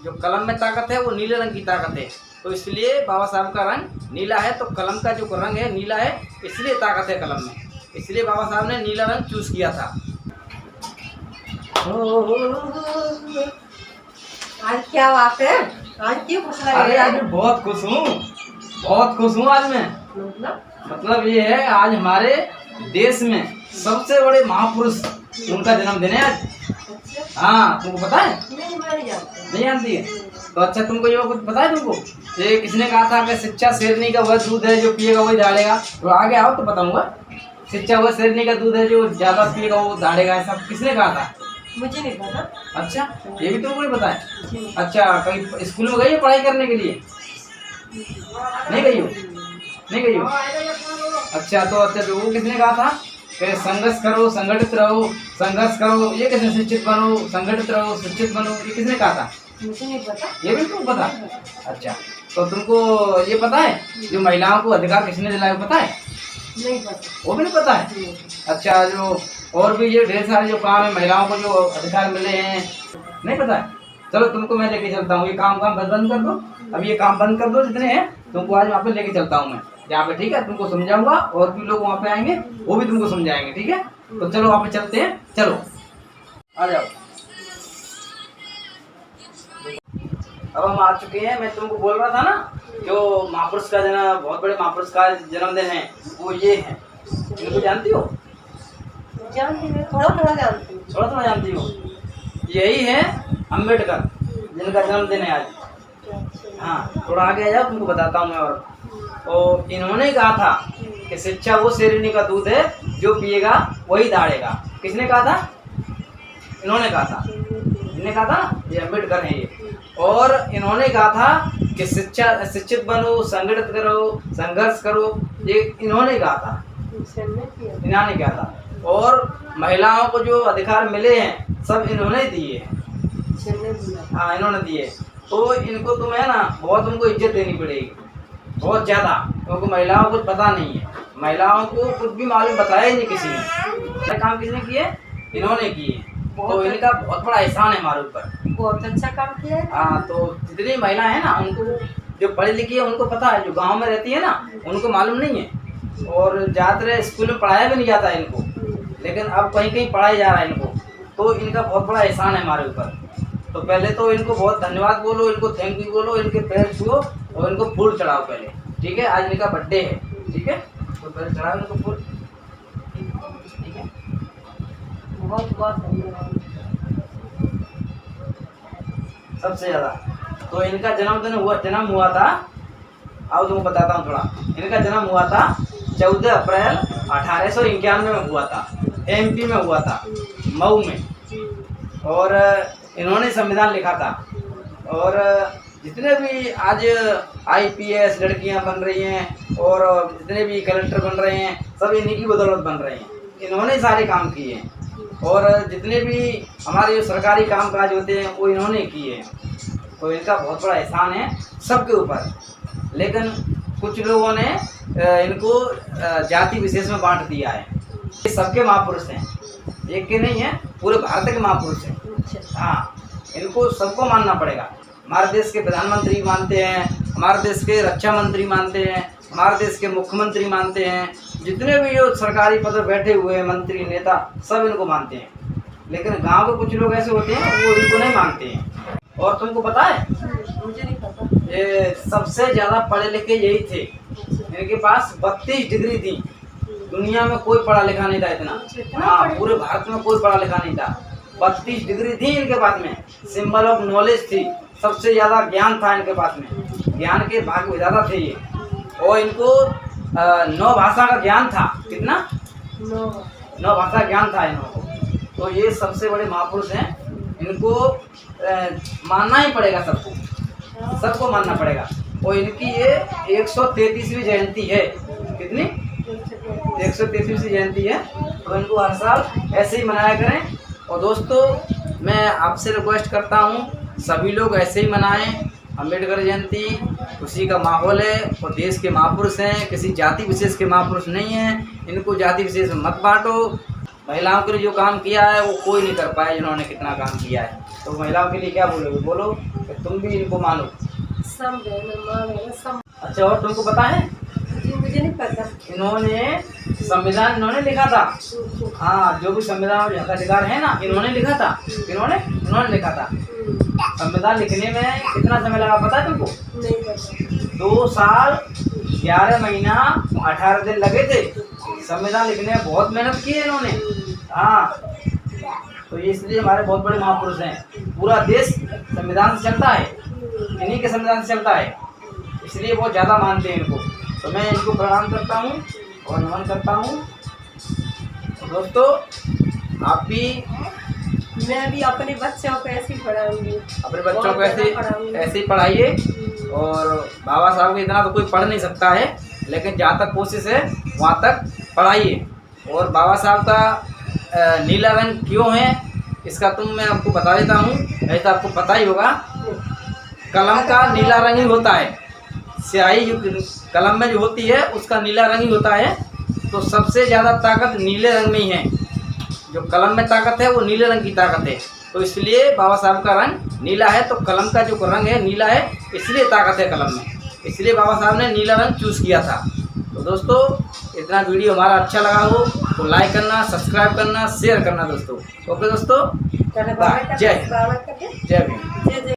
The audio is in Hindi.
जो कलम में ताकत है वो नीले रंग की ताकत है, तो इसलिए बाबा साहब का रंग नीला है। तो कलम का जो रंग है नीला है, इसलिए ताकत है कलम में, इसलिए बाबा साहब ने नीला रंग चूज किया था। आज क्या बात है, आज क्यों खुश लग रहे अरे आज मैं बहुत खुश हूँ, बहुत खुश हूँ आज मैं। मतलब ये है, आज हमारे देश में सबसे बड़े महापुरुष उनका जन्मदिन है आज। हाँ, तुमको पता है? नहीं जानती है? तो अच्छा, तुमको ये कुछ पता है? तुमको ये किसने कहा था कि शिक्षा शेरनी का वह दूध है जो पिएगा वही दाढ़ेगा? तो आगे आओ तो बताऊंगा। शिक्षा वह शेरनी का दूध है जो ज्यादा पिएगा वो दाढ़ेगा, ऐसा किसने कहा था? मुझे नहीं पता। अच्छा, ये भी तुमको नहीं पता है? अच्छा, कहीं स्कूल में गई हो पढ़ाई करने के लिए? नहीं गई हो? नहीं गई हो? अच्छा, तो वो किसने कहा था कि संघर्ष करो, संगठित रहो, संघर्ष करो, ये किसने? शिक्षित बनो, संगठित रहो, शिक्षित बनो, ये किसने कहा था? मुझे नहीं पता। ये भी तुमको पता? अच्छा, तो तुमको ये पता है जो महिलाओं को अधिकार किसने दिलाया, पता है? नहीं पता। वो भी नहीं पता है? अच्छा, जो और भी ये ढेर सारे जो काम है महिलाओं को जो अधिकार मिले हैं, नहीं पता है? चलो तुमको मैं लेके चलता हूँ, ये काम बंद कर दो, अब ये काम बंद कर दो जितने हैं, तुमको आज वहाँ पे लेके चलता हूँ मैं यहाँ पे, ठीक है? तुमको समझाऊंगा, और भी लोग वहाँ पे आएंगे वो भी तुमको समझाएंगे, ठीक है? तो चलो वहाँ पे चलते हैं, चलो आ जाओ। अब हम आ चुके हैं। मैं तुमको बोल रहा था ना, जो महापुरुष का जन्म, बहुत बड़े महापुरुष का जन्मदिन है, वो ये है। इनको जानती हो? जानती हूँ, थोड़ा थोड़ा जानती हूँ। थोड़ा थोड़ा जानती हो? यही है अम्बेडकर, जिनका जन्मदिन है आज। हाँ, थोड़ा आगे आ जाओ, तुमको बताता हूँ मैं। और तो इन्होंने कहा था कि शिक्षा वो शेरनी का दूध है जो पिएगा वही दाढ़ेगा। किसने कहा था? इन्होंने कहा था। इन्होंने कहा था, ये अम्बेडकर है ये। और इन्होंने कहा था कि शिक्षित बनो, संगठित करो, संघर्ष करो, ये इन्होंने कहा था। इन्होंने कहा था। और महिलाओं को जो अधिकार मिले हैं सब इन्होंने दिए हैं। हाँ, इन्होंने दिए। तो इनको तुम्हें ना बहुत उनको इज्जत देनी पड़ेगी, बहुत ज़्यादा, क्योंकि महिलाओं को पता नहीं है, महिलाओं को कुछ भी मालूम बताया ही नहीं किसी ने। क्या काम किसने किए? इन्होंने किए। तो इनका बहुत बड़ा एहसान है हमारे ऊपर। बहुत अच्छा काम किया है। हाँ, तो जितनी महिला है ना, उनको जो पढ़ी लिखी है उनको पता है, जो गांव में रहती है ना उनको मालूम नहीं है। और ज़्यादातर स्कूल में पढ़ाया भी नहीं जाता है इनको, लेकिन अब कहीं कहीं पढ़ाया जा रहा है इनको। तो इनका बहुत बड़ा एहसान है हमारे ऊपर। तो पहले तो इनको बहुत धन्यवाद बोलो, इनको थैंक यू बोलो, इनके पैर छुओ और इनको फूल चढ़ाओ पहले, ठीक है? आज इनका बर्थडे है, ठीक है? तो पहले चढ़ाओ इनको फूल, ठीक है? बहुत बहुत धन्यवाद सबसे ज़्यादा। तो इनका जन्म हुआ था, आओ तुमको बताता हूँ थोड़ा। इनका जन्म हुआ था 14 अप्रैल 1891 में हुआ था, MP में हुआ था, मऊ में। और इन्होंने संविधान लिखा था। और जितने भी आज IPS लड़कियां बन रही हैं और जितने भी कलेक्टर बन रहे हैं सब इन्हीं की बदौलत बन रहे हैं। इन्होंने सारे काम किए हैं। और जितने भी हमारे जो सरकारी कामकाज होते हैं वो इन्होंने किए हैं। तो इनका बहुत बड़ा एहसान है सबके ऊपर। लेकिन कुछ लोगों ने इनको जाति विशेष में बांट दिया है। ये सबके महापुरुष हैं, एक के नहीं है, पूरे भारत के महापुरुष हैं। हाँ, इनको सबको मानना पड़ेगा। हमारे देश के प्रधानमंत्री मानते हैं, हमारे देश के रक्षा मंत्री मानते हैं, हमारे देश के मुख्यमंत्री मानते हैं, जितने भी जो सरकारी पद पर बैठे हुए हैं, मंत्री नेता, सब इनको मानते हैं। लेकिन गांव के कुछ लोग ऐसे होते हैं वो इनको नहीं मानते हैं। और तुमको पता है? मुझे नहीं पता। ये सबसे ज़्यादा पढ़े लिखे यही थे। इनके पास 32 डिग्री थी। दुनिया में कोई पढ़ा लिखा नहीं था इतना। हाँ, पूरे भारत में कोई पढ़ा लिखा नहीं था। 32 डिग्री थी इनके पास में। सिंबल ऑफ नॉलेज थी, सबसे ज़्यादा ज्ञान था इनके पास में। ज्ञान के भाग में ज़्यादा थे ये। और इनको 9 भाषा का ज्ञान था। कितना? 9 भाषा ज्ञान था इनको। तो ये सबसे बड़े महापुरुष हैं। इनको मानना ही पड़ेगा, सबको मानना पड़ेगा। और इनकी ये 133वीं जयंती है। कितनी? 133वीं जयंती है। तो इनको हर साल ऐसे ही मनाया करें। और दोस्तों, मैं आपसे रिक्वेस्ट करता हूँ सभी लोग ऐसे ही मनाएं अम्बेडकर जयंती। खुशी का माहौल है और देश के महापुरुष हैं, किसी जाति विशेष के महापुरुष नहीं हैं। इनको जाति विशेष में मत बांटो। महिलाओं के लिए जो काम किया है वो कोई नहीं कर पाया जिन्होंने कितना काम किया है। तो महिलाओं के लिए क्या बोलोगे? बोलो। कि तुम भी इनको मानो। सम अच्छा, और तुमको पता है जी मुझे नहीं पता। इन्होंने संविधान इन्होंने लिखा था। हाँ, जो भी संविधान का अधिकार है ना, इन्होंने लिखा था। इन्होंने लिखा था। संविधान लिखने में कितना समय लगा पता है तुमको? नहीं पता। 2 साल 11 महीना 18 दिन लगे थे संविधान लिखने में। बहुत मेहनत की है इन्होंने। हाँ, तो इसलिए हमारे बहुत बड़े महापुरुष हैं। पूरा देश संविधान से चलता है, इन्हीं के संविधान से चलता है, इसलिए बहुत ज़्यादा मानते हैं इनको। तो मैं इनको प्रणाम करता हूँ और नमन करता हूँ। दोस्तों, आप भी मैं भी अपने बच्चों को ऐसे ही पढ़ाऊंगी। अपने बच्चों को ऐसे ही पढ़ाइए। और बाबा साहब को इतना तो कोई पढ़ नहीं सकता है, लेकिन जहाँ तक कोशिश है वहाँ तक पढ़ाइए। और बाबा साहब का नीला रंग क्यों है इसका मैं आपको बता देता हूँ। ऐसा आपको पता ही होगा, कलम का नीला रंग ही होता है। स्याही जो कलम में जो होती है उसका नीला रंग ही होता है। तो सबसे ज़्यादा ताकत नीले रंग में ही है। जो कलम में ताकत है वो नीले रंग की ताकत है। तो इसलिए बाबा साहब का रंग नीला है। तो कलम का जो रंग है नीला है, इसलिए ताकत है कलम में। इसलिए बाबा साहब ने नीला रंग चूज़ किया था। तो दोस्तों, इतना वीडियो हमारा अच्छा लगा हो तो लाइक करना, सब्सक्राइब करना, शेयर करना दोस्तों। ओके दोस्तों, जय हिंद, जय भीम।